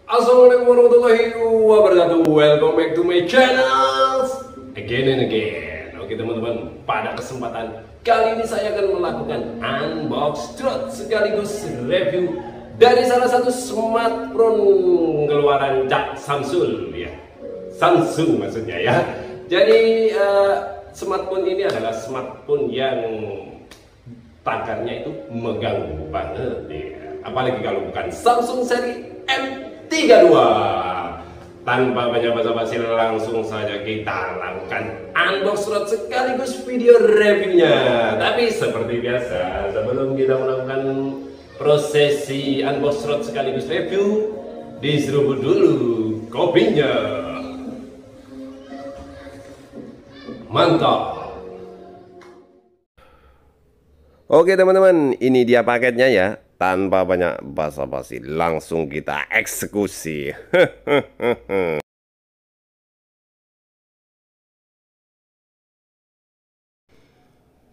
Assalamualaikum warahmatullahi wabarakatuh. Welcome back to my channel again and again. Oke teman-teman, pada kesempatan kali ini saya akan melakukan unbox sekaligus review dari salah satu smartphone keluaran Samsung ya. Samsung maksudnya ya. Jadi smartphone ini adalah smartphone yang takarnya itu megang banget ya. Apalagi kalau bukan Samsung seri M32. Tanpa banyak basa-basi, langsung saja kita lakukan unbox sekaligus video reviewnya. Tapi seperti biasa, sebelum kita melakukan prosesi unbox sekaligus review, diseruput dulu kopinya. Mantap. Oke teman-teman, ini dia paketnya ya. Tanpa banyak basa-basi, langsung kita eksekusi.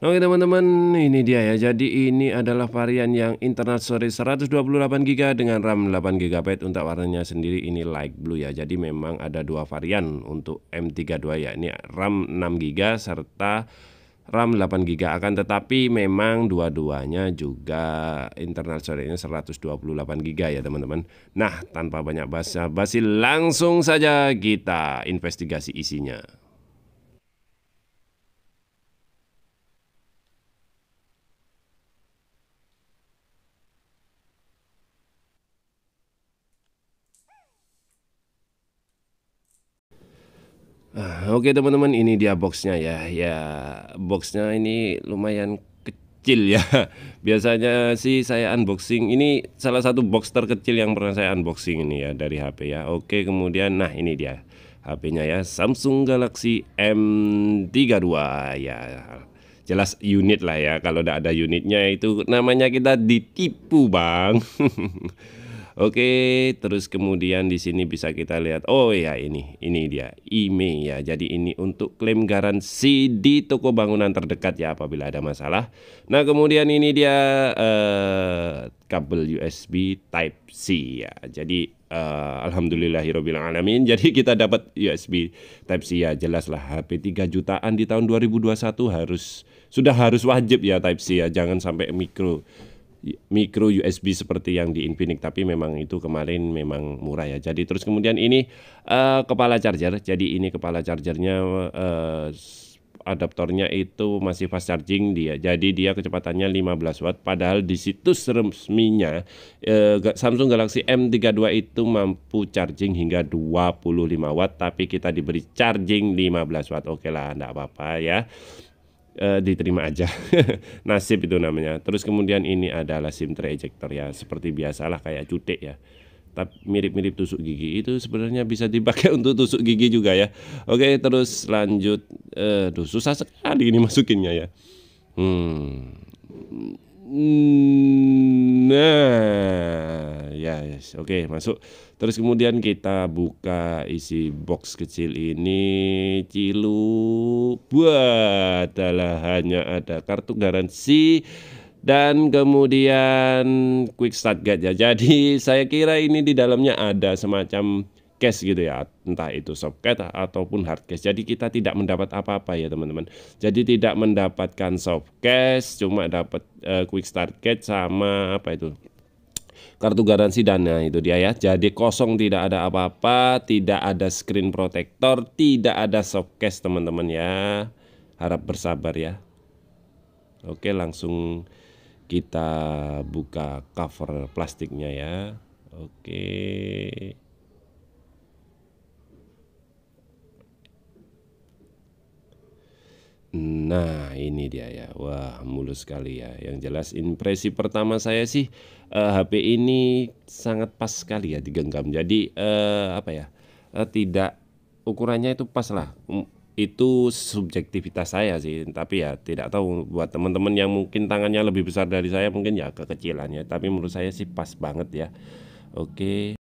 Oke teman-teman, ini dia ya. Jadi ini adalah varian yang internal storage 128 GB dengan RAM 8 GB. Untuk warnanya sendiri ini light blue ya. Jadi memang ada dua varian untuk M32 ya. Ini RAM 6 GB serta RAM 8 GB. Akan tetapi memang dua-duanya juga internal storage-nya 128 GB ya teman-teman. Nah, tanpa banyak basa-basi, langsung saja kita investigasi isinya. Oke teman-teman, ini dia boxnya ya. Ya, boxnya ini lumayan kecil ya. Biasanya sih saya unboxing, ini salah satu box terkecil yang pernah saya unboxing ini ya dari HP ya. Oke, kemudian nah ini dia HP-nya ya, Samsung Galaxy M32 ya. Jelas unit lah ya. Kalau tidak ada unitnya itu namanya kita ditipu, Bang. Oke, terus kemudian di sini bisa kita lihat, oh ya ini dia IMEI ya. Jadi ini untuk klaim garansi di toko bangunan terdekat ya apabila ada masalah. Nah kemudian ini dia kabel USB Type C ya. Jadi alhamdulillahirobbil alamin. Jadi kita dapat USB Type C ya. Jelas lah HP 3 jutaan di tahun 2021 sudah harus wajib ya Type C ya. Jangan sampai micro USB seperti yang di Infinix, tapi memang itu kemarin memang murah ya. Jadi terus kemudian ini kepala charger. Jadi ini kepala chargernya adaptornya itu masih fast charging dia. Jadi dia kecepatannya 15 watt. Padahal di situs resminya Samsung Galaxy M32 itu mampu charging hingga 25 watt, tapi kita diberi charging 15 watt. Oke lah, enggak apa-apa ya. Diterima aja. Nasib itu namanya. Terus kemudian ini adalah SIM tray ejector ya, seperti biasalah kayak cutek ya, tapi mirip-mirip tusuk gigi. Itu sebenarnya bisa dipakai untuk tusuk gigi juga ya. Oke, terus lanjut. Susah sekali ini masukinnya ya. Nah ya, yes. Oke, masuk. Terus kemudian kita buka isi box kecil ini. Buat adalah hanya ada kartu garansi dan kemudian quick start guide ya. Jadi saya kira ini di dalamnya ada semacam case gitu ya, entah itu softcase ataupun hardcase. Jadi kita tidak mendapat apa-apa ya teman-teman. Jadi tidak mendapatkan softcase, cuma dapat quick start guide sama apa itu, kartu garansi dana. Itu dia ya. Jadi kosong, tidak ada apa-apa, tidak ada screen protector, tidak ada softcase teman-teman ya. Harap bersabar ya. Oke, langsung kita buka cover plastiknya ya. Oke. Nah ini dia ya. Wah, mulus sekali ya. Yang jelas impresi pertama saya sih HP ini sangat pas sekali ya digenggam. Jadi apa ya, tidak, ukurannya itu pas lah. Itu subjektivitas saya sih, tapi ya tidak tahu buat teman-teman yang mungkin tangannya lebih besar dari saya, mungkin ya kekecilannya. Tapi menurut saya sih pas banget ya. Oke.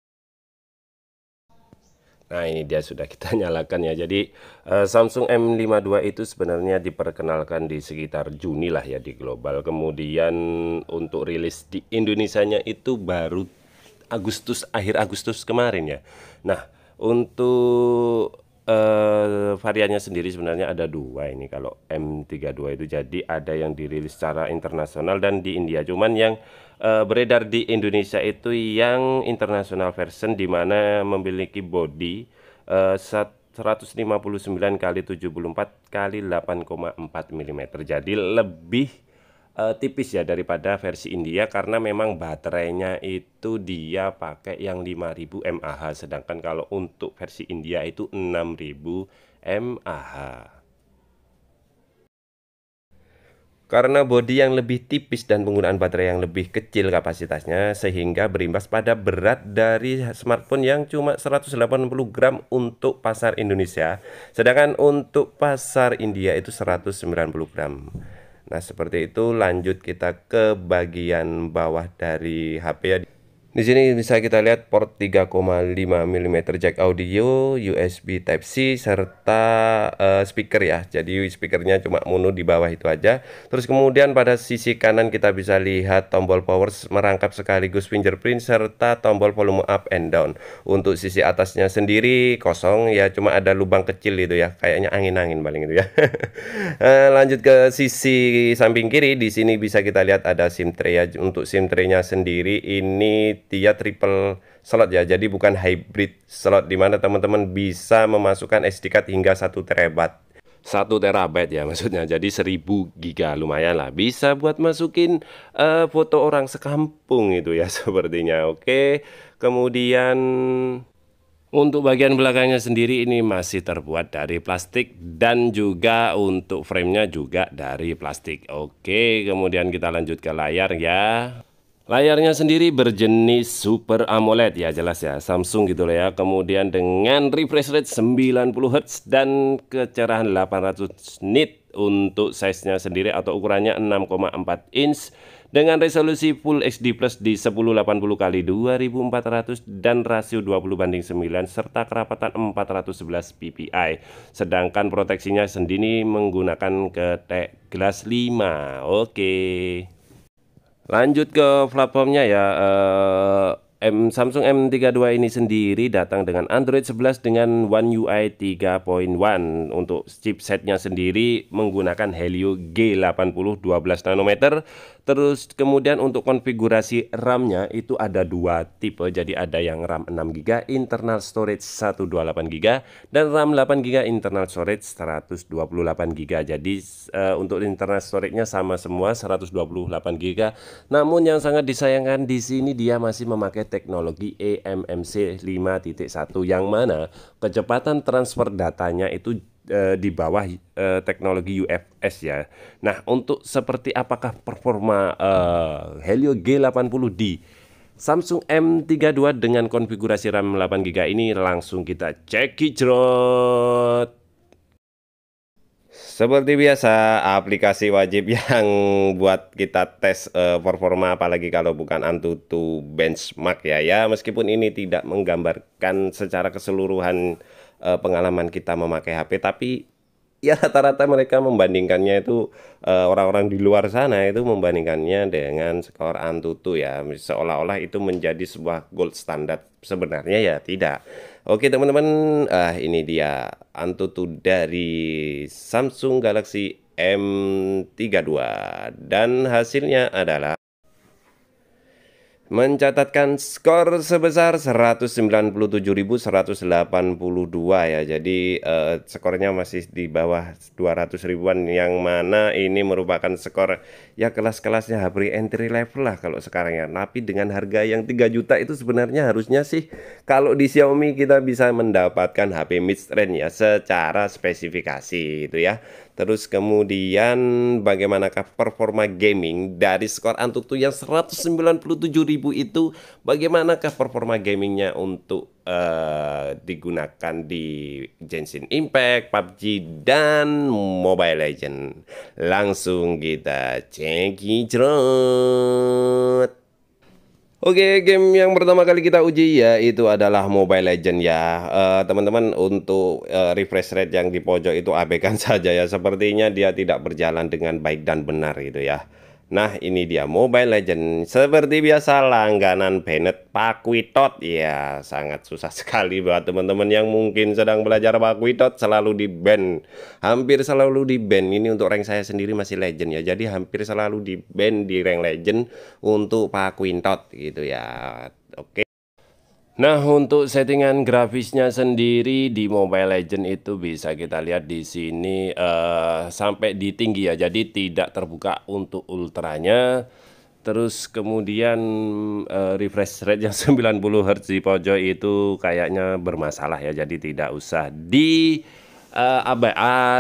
Nah ini dia sudah kita nyalakan ya. Jadi Samsung M52 itu sebenarnya diperkenalkan di sekitar Juni lah ya di global. Kemudian untuk rilis di Indonesianya itu baru akhir Agustus kemarin ya. Nah, untuk variannya sendiri sebenarnya ada dua ini kalau M32 itu, jadi ada yang dirilis secara internasional dan di India. Cuman yang beredar di Indonesia itu yang internasional version, di mana memiliki body 159 kali 74 kali 8,4 mm. Jadi lebih tipis ya daripada versi India, karena memang baterainya itu dia pakai yang 5000 mAh, sedangkan kalau untuk versi India itu 6000 mAh. Karena bodi yang lebih tipis dan penggunaan baterai yang lebih kecil kapasitasnya, sehingga berimbas pada berat dari smartphone yang cuma 180 gram untuk pasar Indonesia, sedangkan untuk pasar India itu 190 gram. Nah, seperti itu. Lanjut kita ke bagian bawah dari HP ya. Di sini bisa kita lihat port 3,5 mm jack audio, USB Type-C, serta speaker ya. Jadi speakernya cuma mono di bawah itu aja. Terus kemudian pada sisi kanan kita bisa lihat tombol power merangkap sekaligus fingerprint, serta tombol volume up and down. Untuk sisi atasnya sendiri kosong ya, cuma ada lubang kecil itu ya, kayaknya angin-angin paling itu ya. Lanjut ke sisi samping kiri, di sini bisa kita lihat ada SIM tray ya. Untuk SIM tray-nya sendiri ini dia triple slot ya, jadi bukan hybrid slot, dimana teman-teman bisa memasukkan SD card hingga 1 terabyte ya maksudnya, jadi 1000 giga, lumayan lah, bisa buat masukin foto orang sekampung itu ya sepertinya. Oke, kemudian untuk bagian belakangnya sendiri ini masih terbuat dari plastik, dan juga untuk framenya juga dari plastik. Oke, kemudian kita lanjut ke layar ya. Layarnya sendiri berjenis Super AMOLED ya, jelas ya, Samsung gitu loh ya. Kemudian dengan refresh rate 90 Hz dan kecerahan 800 nit. Untuk size-nya sendiri atau ukurannya 6,4 inch dengan resolusi Full HD Plus di 1080x2400 dan rasio 20:9 serta kerapatan 411 ppi. Sedangkan proteksinya sendiri menggunakan ketek gelas 5. Oke. Lanjut ke platformnya ya. Samsung M32 ini sendiri datang dengan Android 11 dengan One UI 3.1. Untuk chipsetnya sendiri menggunakan Helio G80 12 nanometer. Terus kemudian untuk konfigurasi RAM-nya itu ada dua tipe. Jadi ada yang RAM 6GB, internal storage 128GB, dan RAM 8GB, internal storage 128GB. Jadi untuk internal storage-nya sama semua 128GB. Namun yang sangat disayangkan di sini dia masih memakai teknologi eMMC 5.1, yang mana kecepatan transfer datanya itu di bawah teknologi UFS ya. Nah, untuk seperti apakah performa Helio G80 di Samsung M32 dengan konfigurasi RAM 8GB ini, langsung kita cekicrot. Seperti biasa, aplikasi wajib yang buat kita tes performa, apalagi kalau bukan Antutu benchmark ya. Meskipun ini tidak menggambarkan secara keseluruhan pengalaman kita memakai HP, tapi ya rata-rata mereka membandingkannya itu, orang-orang di luar sana itu membandingkannya dengan skor Antutu ya, seolah-olah itu menjadi sebuah gold standar. Sebenarnya ya tidak. Oke teman-teman, ini dia Antutu dari Samsung Galaxy M32, dan hasilnya adalah mencatatkan skor sebesar 197.182 ya. Jadi skornya masih di bawah 200 ribuan, yang mana ini merupakan skor ya kelas-kelasnya HP entry level lah kalau sekarang ya. Tapi dengan harga yang 3 juta itu sebenarnya harusnya sih kalau di Xiaomi kita bisa mendapatkan HP mid range ya secara spesifikasi itu ya. Terus kemudian bagaimanakah performa gaming dari skor Antutu yang 197.000 itu, bagaimanakah performa gamingnya untuk digunakan di Genshin Impact, PUBG, dan Mobile Legends. Langsung kita cekicrot. Oke, game yang pertama kali kita uji ya itu adalah Mobile Legends ya. Teman-teman, untuk refresh rate yang di pojok itu abaikan saja ya. Sepertinya dia tidak berjalan dengan baik dan benar gitu ya. Nah, ini dia Mobile Legend. Seperti biasa langganan Bennett Pakuitot. Ya, sangat susah sekali buat teman-teman yang mungkin sedang belajar Pakuitot, selalu di-ban. Hampir selalu di-ban. Ini untuk rank saya sendiri masih Legend ya. Jadi hampir selalu di-ban di rank Legend untuk Pakuitot gitu ya. Oke. Nah, untuk settingan grafisnya sendiri di Mobile Legend itu bisa kita lihat di sini sampai di tinggi ya. Jadi tidak terbuka untuk ultranya. Terus kemudian refresh rate yang 90 Hz di pojok itu kayaknya bermasalah ya. Jadi tidak usah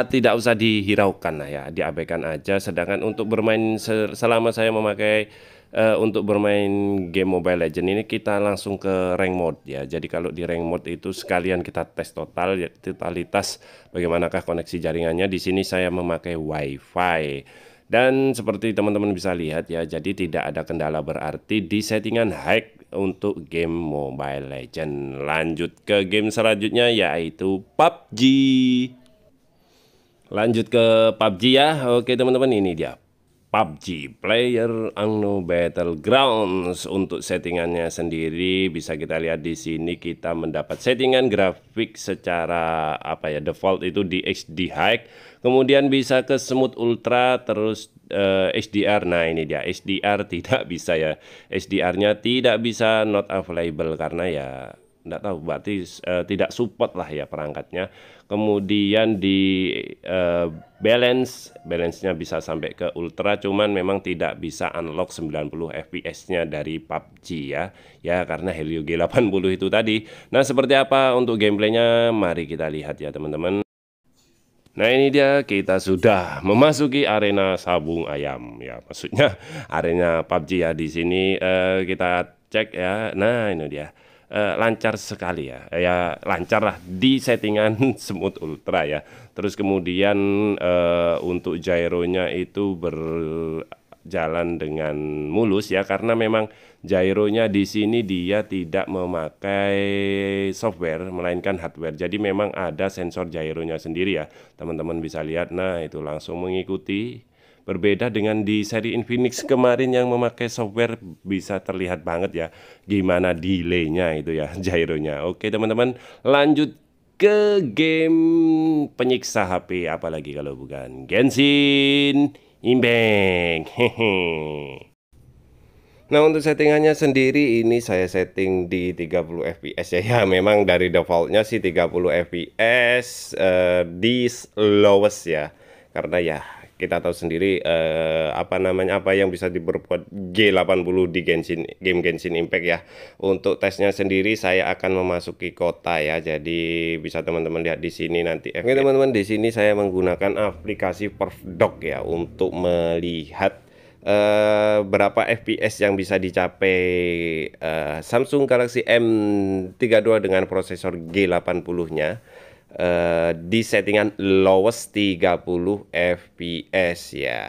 tidak usah dihiraukan lah ya, diabaikan aja. Sedangkan untuk bermain selama saya memakai untuk bermain game Mobile Legend ini kita langsung ke rank mode ya. Jadi kalau di rank mode itu sekalian kita tes total ya, totalitas bagaimanakah koneksi jaringannya. Di sini saya memakai WiFi. Dan seperti teman-teman bisa lihat ya, jadi tidak ada kendala berarti di settingan high untuk game Mobile Legend. Lanjut ke game selanjutnya yaitu PUBG. Lanjut ke PUBG ya. Oke teman-teman, ini dia PUBG PlayerUnknown's Battlegrounds. Untuk settingannya sendiri bisa kita lihat di sini, kita mendapat settingan grafik secara default itu di HD high, kemudian bisa ke smooth ultra, terus HDR. Nah, ini dia HDR tidak bisa ya, HDR-nya tidak bisa, not available, karena ya nggak tahu, berarti tidak support lah ya perangkatnya. Kemudian di balance-nya bisa sampai ke ultra, cuman memang tidak bisa unlock 90 fps-nya dari PUBG ya karena Helio G80 itu tadi. Nah, seperti apa untuk gameplaynya, mari kita lihat ya teman-teman. Nah, ini dia, kita sudah memasuki arena sabung ayam ya, maksudnya arena PUBG ya. Di sini kita cek ya. Nah, ini dia. Lancar sekali ya, lancar lah di settingan smooth ultra ya. Terus kemudian untuk gyronya itu berjalan dengan mulus ya, karena memang gyronya di sini dia tidak memakai software melainkan hardware. Jadi memang ada sensor gyronya sendiri ya, teman-teman bisa lihat. Nah, itu langsung mengikuti. Berbeda dengan di seri Infinix kemarin yang memakai software, bisa terlihat banget ya gimana delaynya itu ya, gyronya. Oke teman-teman, lanjut ke game penyiksa HP, apalagi kalau bukan Genshin Impact. Hehe. Nah, untuk settingannya sendiri ini saya setting di 30 fps ya. Memang dari defaultnya sih 30 fps di lowest ya. Karena ya kita tahu sendiri apa yang bisa diperbuat G80 di game Genshin Impact ya. Untuk tesnya sendiri saya akan memasuki kota ya. Jadi bisa teman-teman lihat di sini nanti. Oke teman-teman, di sini saya menggunakan aplikasi Perfdock ya untuk melihat berapa fps yang bisa dicapai Samsung Galaxy M32 dengan prosesor G80-nya di settingan lowest 30 fps ya.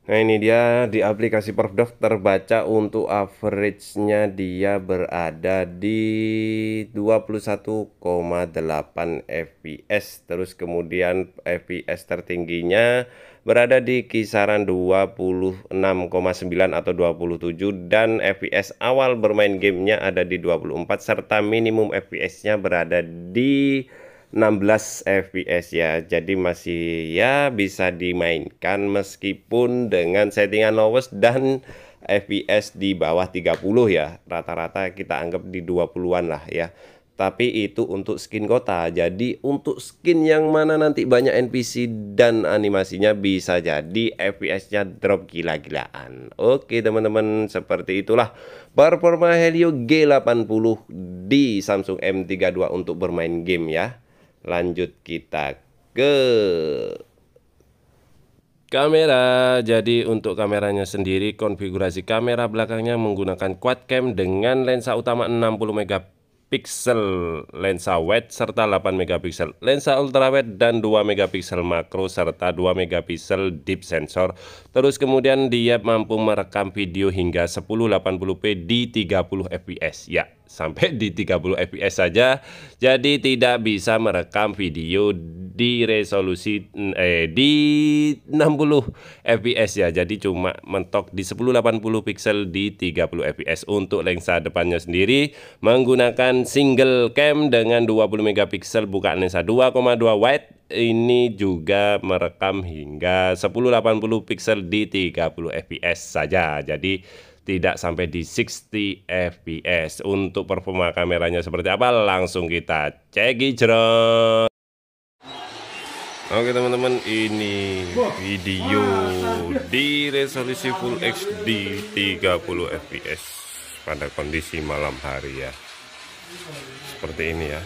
Nah, ini dia di aplikasi Perfdock terbaca untuk average-nya dia berada di 21,8 fps. Terus kemudian fps tertingginya berada di kisaran 26,9 atau 27, dan fps awal bermain gamenya ada di 24, serta minimum fps-nya berada di 16 fps ya. Jadi masih ya bisa dimainkan meskipun dengan settingan lowest dan fps di bawah 30 ya. Rata-rata kita anggap di 20-an lah ya. Tapi itu untuk skin kota. Jadi untuk skin yang mana nanti banyak NPC dan animasinya, bisa jadi fps-nya drop gila-gilaan. Oke teman-teman, seperti itulah performa Helio G80 di Samsung M32 untuk bermain game ya. Lanjut kita ke kamera. Jadi untuk kameranya sendiri, konfigurasi kamera belakangnya menggunakan quad cam dengan lensa utama 60 megapiksel lensa wide serta 8 megapiksel lensa ultrawide dan 2 megapiksel makro serta 2 megapiksel deep sensor. Terus kemudian dia mampu merekam video hingga 1080p di 30 fps ya. sampai di 30 fps saja, jadi tidak bisa merekam video di resolusi di 60 fps ya. Jadi cuma mentok di 1080 pixel di 30 fps. Untuk lensa depannya sendiri menggunakan single cam dengan 20 megapiksel bukaan lensa 2,2 wide. Ini juga merekam hingga 1080 pixel di 30 fps saja. Jadi tidak sampai di 60 fps. Untuk performa kameranya seperti apa, langsung kita cek gijrot. Oke teman-teman, ini video di resolusi Full HD 30 fps pada kondisi malam hari ya. Seperti ini ya.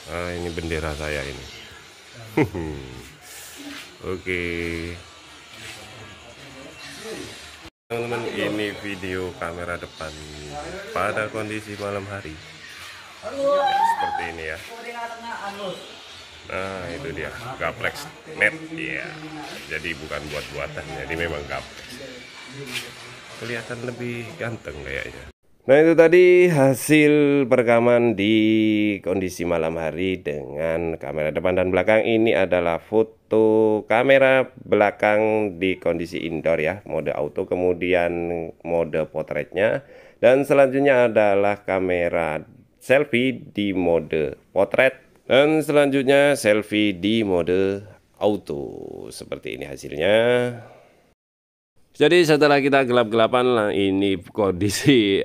Nah, ini bendera saya ini. Oke. Teman-teman, ini video kamera depan pada kondisi malam hari ya, seperti ini ya. Nah itu dia gaplex net ya, jadi bukan buat-buatan, jadi memang gaplex. Kelihatan lebih ganteng kayaknya. Nah itu tadi hasil perekaman di kondisi malam hari dengan kamera depan dan belakang. Ini adalah foto kamera belakang di kondisi indoor ya, mode auto, kemudian mode potretnya, dan selanjutnya adalah kamera selfie di mode potret, dan selanjutnya selfie di mode auto. Seperti ini hasilnya. Jadi setelah kita gelap-gelapan, ini kondisi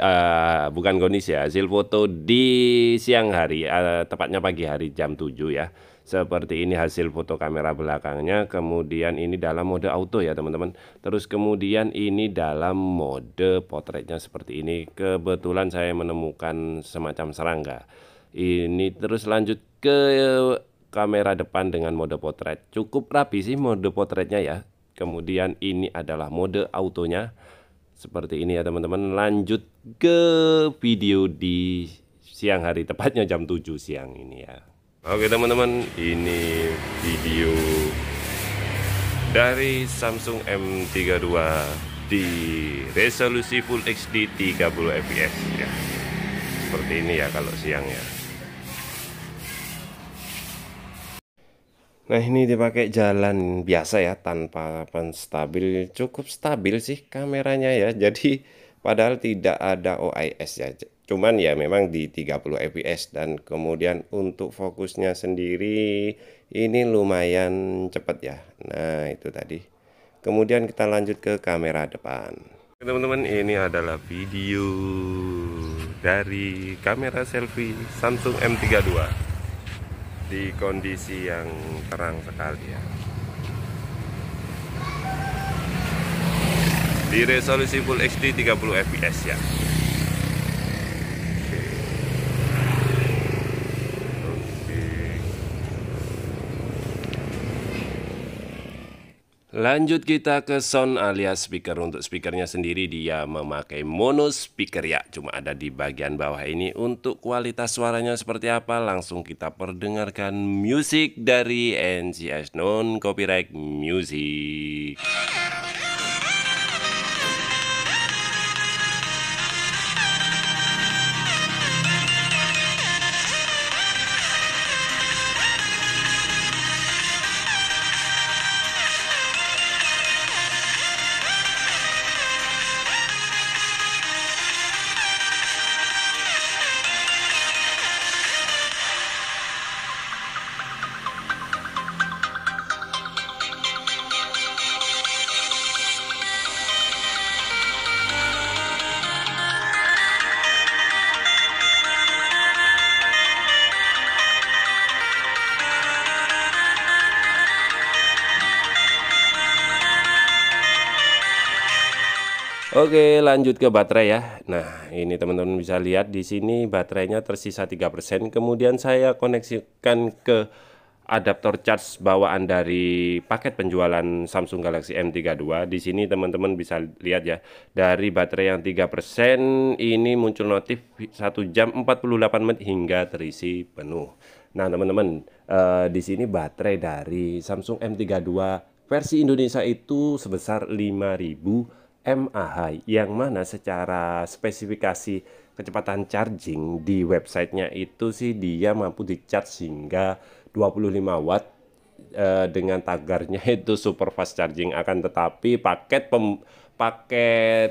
bukan kondisi ya, hasil foto di siang hari, tepatnya pagi hari jam 7 ya. Seperti ini hasil foto kamera belakangnya, kemudian ini dalam mode auto ya teman-teman. Terus kemudian ini dalam mode potretnya seperti ini. Kebetulan saya menemukan semacam serangga. Ini terus lanjut ke kamera depan dengan mode potret. Cukup rapi sih mode potretnya ya. Kemudian ini adalah mode autonya seperti ini ya teman-teman. Lanjut ke video di siang hari, tepatnya jam 7 siang ini ya. Oke teman-teman, ini video dari Samsung M32 di resolusi Full HD 30 fps ya. Seperti ini ya kalau siang ya. Nah ini dipakai jalan biasa ya, tanpa penstabil. Cukup stabil sih kameranya ya. Jadi padahal tidak ada OIS ya, cuman ya memang di 30 fps. Dan kemudian untuk fokusnya sendiri ini lumayan cepat ya. Nah itu tadi. Kemudian kita lanjut ke kamera depan. Teman-teman, ini adalah video dari kamera selfie Samsung M32 di kondisi yang terang sekali ya, di resolusi Full HD 30 fps ya. Lanjut kita ke sound alias speaker. Untuk speakernya sendiri dia memakai mono speaker ya, cuma ada di bagian bawah ini. Untuk kualitas suaranya seperti apa, langsung kita perdengarkan musik dari NCS Non Copyright Music. Oke, lanjut ke baterai ya. Nah, ini teman-teman bisa lihat di sini baterainya tersisa 3%. Kemudian saya koneksikan ke adaptor charge bawaan dari paket penjualan Samsung Galaxy M32. Di sini teman-teman bisa lihat ya, dari baterai yang 3% ini muncul notif 1 jam 48 menit hingga terisi penuh. Nah, teman-teman, di sini baterai dari Samsung M32 versi Indonesia itu sebesar 5000 mAh, yang mana secara spesifikasi kecepatan charging di websitenya itu sih dia mampu di-charge hingga 25 watt dengan tagarnya itu super fast charging. Akan tetapi paket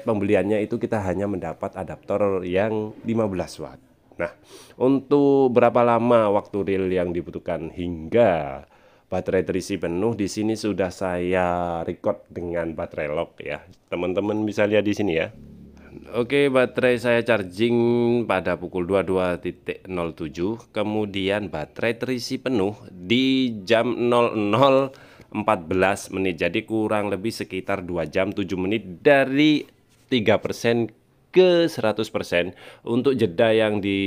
pembeliannya itu kita hanya mendapat adaptor yang 15 watt. Nah, untuk berapa lama waktu real yang dibutuhkan hingga baterai terisi penuh, di sini sudah saya record dengan baterai lock ya. Teman-teman bisa lihat di sini ya. Oke, baterai saya charging pada pukul 22.07, kemudian baterai terisi penuh di jam 00.14 menit. Jadi kurang lebih sekitar 2 jam 7 menit dari 3% ke 100%. Untuk jeda yang di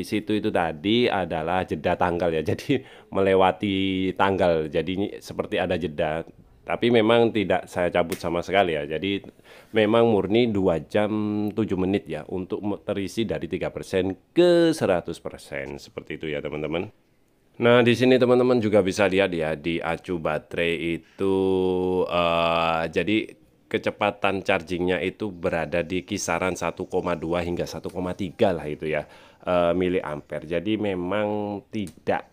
situ itu tadi adalah jeda tanggal ya. Jadi melewati tanggal. Jadi seperti ada jeda. Tapi memang tidak saya cabut sama sekali ya. Jadi memang murni 2 jam 7 menit ya untuk terisi dari 3% ke 100%. Seperti itu ya teman-teman. Nah, di sini teman-teman juga bisa lihat ya di acu baterai itu jadi kecepatan chargingnya itu berada di kisaran 1,2 hingga 1,3 lah itu ya miliampere. Jadi memang tidak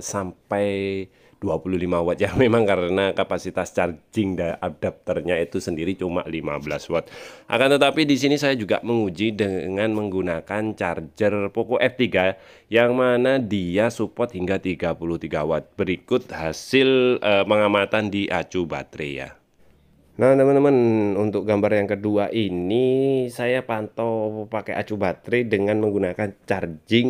sampai 25 watt ya, memang karena kapasitas charging adapternya itu sendiri cuma 15 watt. Akan tetapi di sini saya juga menguji dengan menggunakan charger Poco F3 yang mana dia support hingga 33 watt. Berikut hasil pengamatan di acu baterai ya. Nah teman-teman, untuk gambar yang kedua ini saya pantau pakai acu baterai dengan menggunakan charging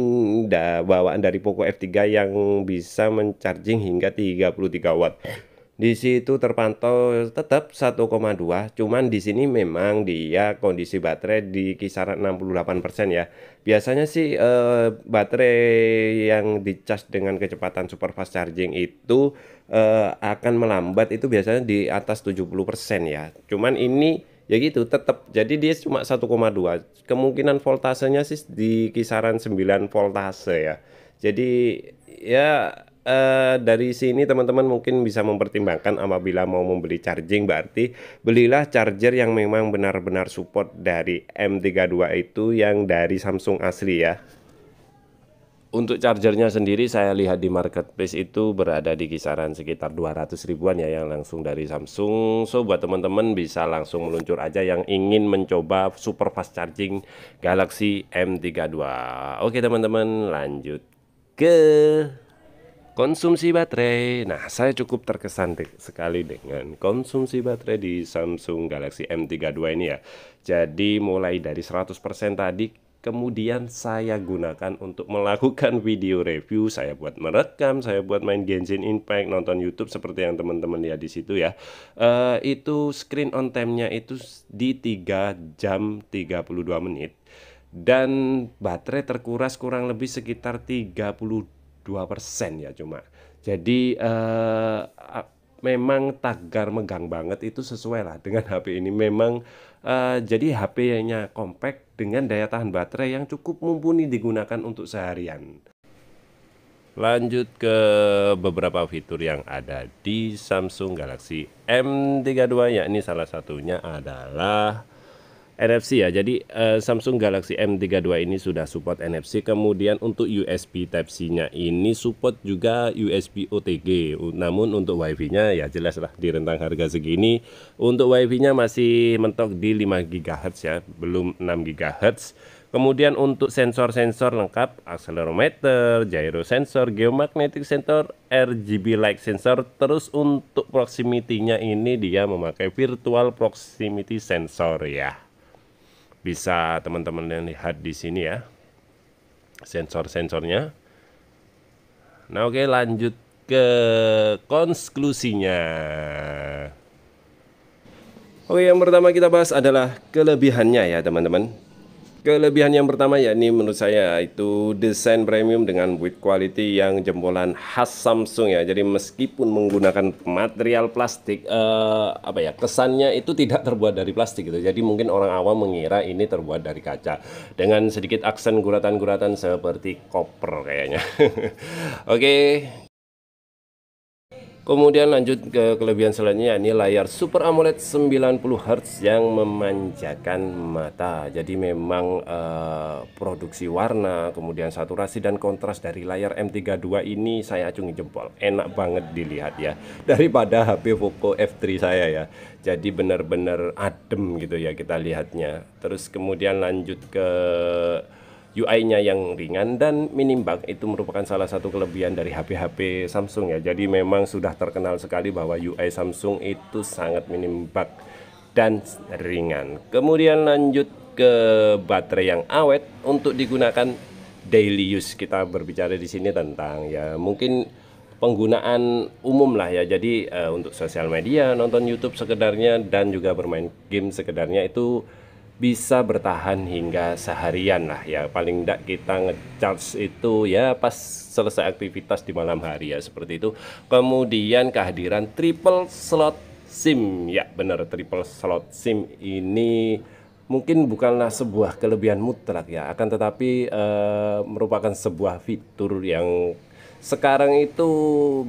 bawaan dari Poco F3 yang bisa mencharging hingga 33 watt. Di situ terpantau tetap 1,2, cuman di sini memang dia kondisi baterai di kisaran 68% ya. Biasanya sih baterai yang dicas dengan kecepatan super fast charging itu akan melambat itu biasanya di atas 70% ya. Cuman ini ya gitu tetap, jadi dia cuma 1,2. Kemungkinan voltasenya sih di kisaran 9 voltase ya. Jadi ya dari sini teman-teman mungkin bisa mempertimbangkan apabila mau membeli charging, berarti belilah charger yang memang benar-benar support dari M32 itu yang dari Samsung asli ya. Untuk chargernya sendiri saya lihat di marketplace itu berada di kisaran sekitar 200 ribuan ya yang langsung dari Samsung. So buat teman-teman bisa langsung meluncur aja yang ingin mencoba super fast charging Galaxy M32. Oke teman-teman, lanjut ke konsumsi baterai. Nah, saya cukup terkesan sekali dengan konsumsi baterai di Samsung Galaxy M32 ini ya. Jadi mulai dari 100% tadi, kemudian saya gunakan untuk melakukan video review, saya buat merekam, saya buat main Genshin Impact, nonton YouTube seperti yang teman-teman lihat di situ ya. Itu screen on time-nya itu di 3 jam 32 menit. Dan baterai terkuras kurang lebih sekitar 32% ya cuma. Jadi memang tagar megang banget itu sesuai lah dengan HP ini. Memang jadi HP-nya compact dengan daya tahan baterai yang cukup mumpuni digunakan untuk seharian. Lanjut ke beberapa fitur yang ada di Samsung Galaxy M32, yakni salah satunya adalah NFC ya. Jadi Samsung Galaxy M32 ini sudah support NFC. Kemudian untuk USB Type-C-nya ini support juga USB OTG. Namun untuk WiFi-nya ya jelas lah di rentang harga segini. Untuk WiFi-nya masih mentok di 5 GHz ya, belum 6 GHz. Kemudian untuk sensor-sensor lengkap, accelerometer, gyro sensor, geomagnetic sensor, RGB light sensor. Terus untuk proximity-nya ini dia memakai virtual proximity sensor ya. Bisa teman-teman lihat di sini ya sensor-sensornya. Nah oke, lanjut ke konklusinya. Oke, yang pertama kita bahas adalah kelebihannya ya teman-teman. Kelebihan yang pertama yakni menurut saya itu desain premium dengan build quality yang jempolan khas Samsung ya. Jadi meskipun menggunakan material plastik, kesannya itu tidak terbuat dari plastik gitu. Jadi mungkin orang awam mengira ini terbuat dari kaca dengan sedikit aksen guratan-guratan seperti koper kayaknya. Oke. Kemudian lanjut ke kelebihan selanjutnya, ini layar Super AMOLED 90 Hz yang memanjakan mata. Jadi memang produksi warna, kemudian saturasi dan kontras dari layar M32 ini saya acungi jempol. Enak banget dilihat ya, daripada HP Poco F3 saya ya. Jadi benar-benar adem gitu ya kita lihatnya. Terus kemudian lanjut ke UI-nya yang ringan dan minimbag, itu merupakan salah satu kelebihan dari HP-HP Samsung ya. Jadi memang sudah terkenal sekali bahwa UI Samsung itu sangat minimbag dan ringan. Kemudian lanjut ke baterai yang awet untuk digunakan daily use. Kita berbicara di sini tentang ya mungkin penggunaan umum lah ya. Jadi untuk sosial media, nonton YouTube sekedarnya, dan juga bermain game sekedarnya itu bisa bertahan hingga seharian lah ya. Paling tidak kita ngecharge itu ya pas selesai aktivitas di malam hari ya, seperti itu. Kemudian kehadiran triple slot SIM ya, benar, triple slot SIM ini mungkin bukanlah sebuah kelebihan mutlak ya, akan tetapi merupakan sebuah fitur yang sekarang itu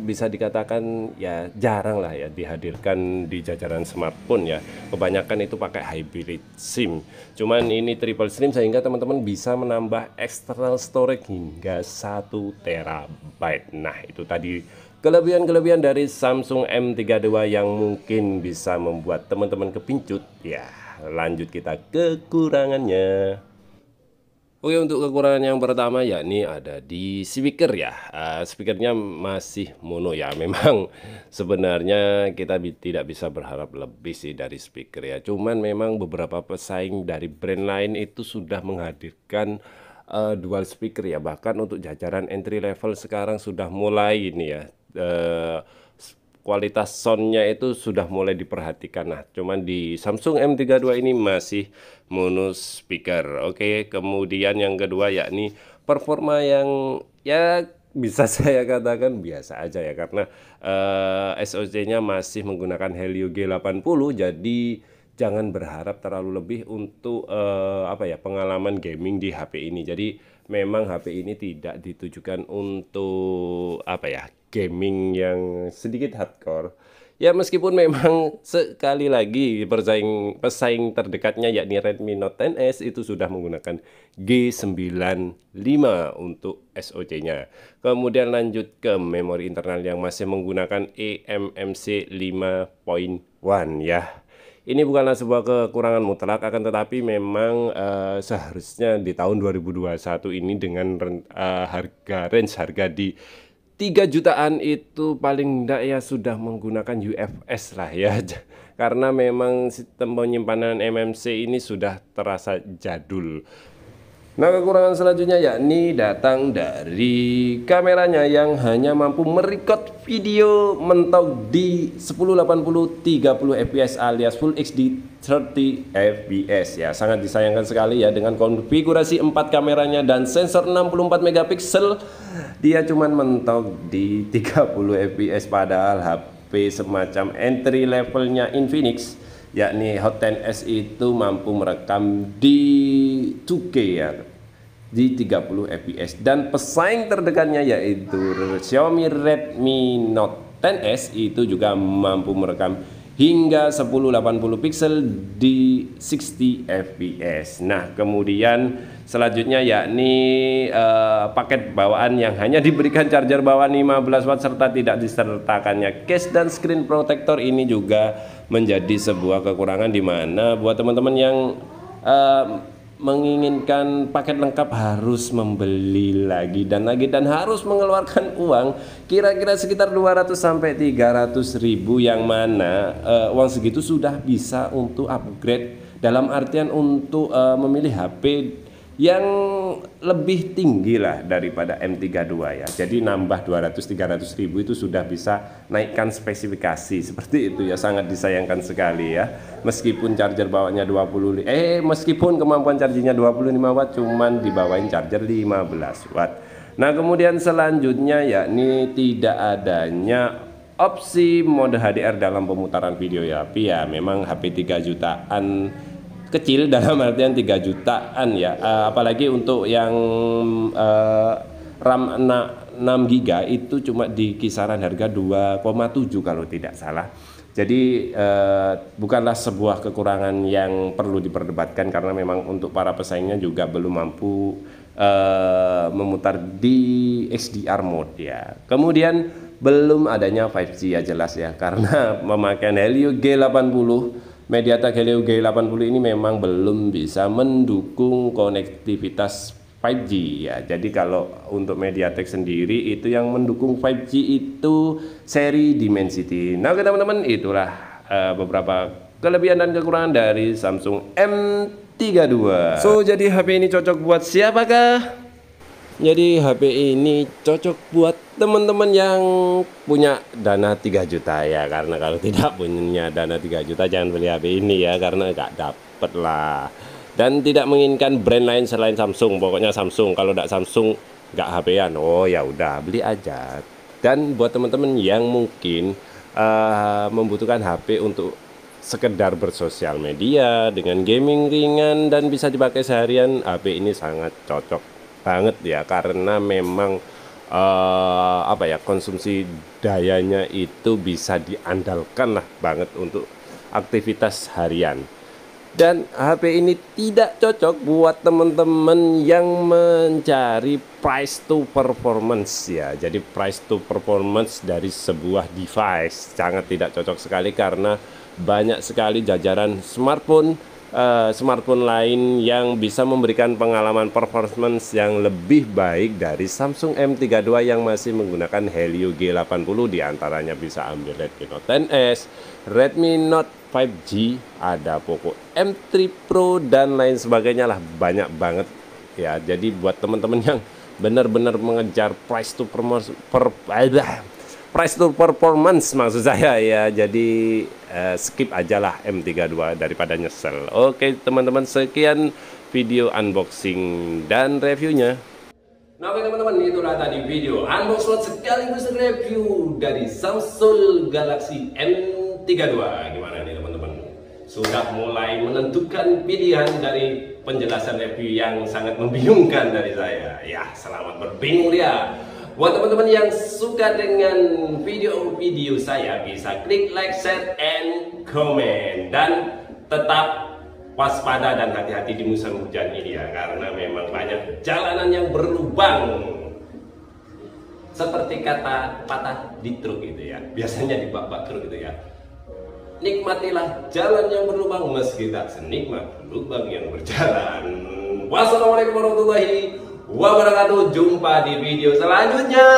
bisa dikatakan ya jarang lah ya dihadirkan di jajaran smartphone ya. Kebanyakan itu pakai hybrid SIM. Cuman ini triple SIM sehingga teman-teman bisa menambah external storage hingga 1 terabyte. Nah, itu tadi kelebihan-kelebihan dari Samsung M32 yang mungkin bisa membuat teman-teman kepincut. Ya, lanjut kita kekurangannya. Oke, untuk kekurangan yang pertama yakni ada di speaker ya. Speakernya masih mono ya. Memang sebenarnya kita tidak bisa berharap lebih sih dari speaker ya. Cuman memang beberapa pesaing dari brand lain itu sudah menghadirkan dual speaker ya. Bahkan untuk jajaran entry level sekarang sudah mulai ini ya. Kualitas soundnya itu sudah mulai diperhatikan. Nah, cuman di Samsung M32 ini masih mono speaker. Oke, kemudian yang kedua yakni performa yang ya bisa saya katakan biasa aja ya, karena SoC-nya masih menggunakan Helio G80. Jadi jangan berharap terlalu lebih untuk apa ya, pengalaman gaming di HP ini. Jadi memang HP ini tidak ditujukan untuk apa ya, gaming yang sedikit hardcore. Ya meskipun memang sekali lagi pesaing terdekatnya yakni Redmi Note 10S itu sudah menggunakan G95 untuk SoC-nya. Kemudian lanjut ke memori internal yang masih menggunakan eMMC 5.1 ya. Ini bukanlah sebuah kekurangan mutlak, akan tetapi memang seharusnya di tahun 2021 ini dengan harga di 3 jutaan itu paling enggak ya sudah menggunakan UFS lah ya. Karena memang sistem penyimpanan eMMC ini sudah terasa jadul. Nah, kekurangan selanjutnya yakni datang dari kameranya yang hanya mampu merecord video mentok di 1080 30 fps alias Full HD 30 fps ya. Sangat disayangkan sekali ya, dengan konfigurasi 4 kameranya dan sensor 64 megapiksel dia cuman mentok di 30 fps, padahal HP semacam entry levelnya Infinix yakni Hot 10s itu mampu merekam di 2K ya, di 30 fps, dan pesaing terdekatnya yaitu Xiaomi Redmi Note 10s itu juga mampu merekam hingga 1080 pixel di 60 fps. Nah, kemudian selanjutnya yakni paket bawaan yang hanya diberikan charger bawaan 15 watt serta tidak disertakannya case dan screen protector. Ini juga menjadi sebuah kekurangan, di mana buat teman-teman yang menginginkan paket lengkap harus membeli lagi dan harus mengeluarkan uang kira-kira sekitar 200 sampai 300 ribu, yang mana uang segitu sudah bisa untuk upgrade, dalam artian untuk memilih HP yang lebih tinggi lah daripada M32 ya. Jadi nambah 200-300 ribu itu sudah bisa naikkan spesifikasi seperti itu ya. Sangat disayangkan sekali ya. Meskipun charger bawaannya meskipun kemampuan chargingnya 25 watt, cuman dibawain charger 15 watt. Nah, kemudian selanjutnya yakni tidak adanya opsi mode HDR dalam pemutaran video ya. Tapi ya memang HP 3 jutaan kecil, dalam artian 3 jutaan ya, apalagi untuk yang RAM 6 GB itu cuma di kisaran harga 2,7 kalau tidak salah. Jadi bukanlah sebuah kekurangan yang perlu diperdebatkan, karena memang untuk para pesaingnya juga belum mampu memutar di HDR mode ya. Kemudian belum adanya 5G ya, jelas ya, karena memakai Helio G80, MediaTek Helio G80 ini memang belum bisa mendukung konektivitas 5G ya. Jadi kalau untuk MediaTek sendiri itu yang mendukung 5G itu seri Dimensity. Nah oke teman-teman, itulah beberapa kelebihan dan kekurangan dari Samsung M32. So jadi HP ini cocok buat siapakah? Jadi HP ini cocok buat teman-teman yang punya dana 3 juta ya, karena kalau tidak punya dana 3 juta jangan beli HP ini ya, karena nggak dapet lah. Dan tidak menginginkan brand lain selain Samsung, pokoknya Samsung. Kalau tidak Samsung nggak HP-an, oh ya udah beli aja. Dan buat teman-teman yang mungkin membutuhkan HP untuk sekedar bersosial media dengan gaming ringan dan bisa dipakai seharian, HP ini sangat cocok banget ya, karena memang apa ya, konsumsi dayanya itu bisa diandalkan lah banget untuk aktivitas harian. Dan HP ini tidak cocok buat teman-teman yang mencari price to performance ya. Jadi price to performance dari sebuah device sangat tidak cocok sekali, karena banyak sekali jajaran smartphone lain yang bisa memberikan pengalaman performance yang lebih baik dari Samsung M32 yang masih menggunakan Helio G80. Diantaranya bisa ambil Redmi Note 10s, Redmi Note 5G, ada Poco M3 Pro dan lain sebagainya lah, banyak banget ya. Jadi buat teman-teman yang benar-benar mengejar price to performance maksud saya ya, jadi skip aja lah M32 daripada nyesel. Oke teman-teman, sekian video unboxing dan reviewnya. Nah oke teman-teman, itulah tadi video unboxing sekaligus review dari Samsung Galaxy M32. Gimana nih teman-teman? Sudah mulai menentukan pilihan dari penjelasan review yang sangat membingungkan dari saya. Ya, selamat berbingung ya. Buat teman-teman yang suka dengan video-video saya, bisa klik like, share, and comment. Dan tetap waspada dan hati-hati di musim hujan ini ya, karena memang banyak jalanan yang berlubang. Seperti kata patah di truk gitu ya, biasanya di bak-bak truk gitu ya. Nikmatilah jalan yang berlubang meski tak senikmat lubang yang berjalan. Wassalamualaikum warahmatullahi wabarakatuh. Jumpa di video selanjutnya.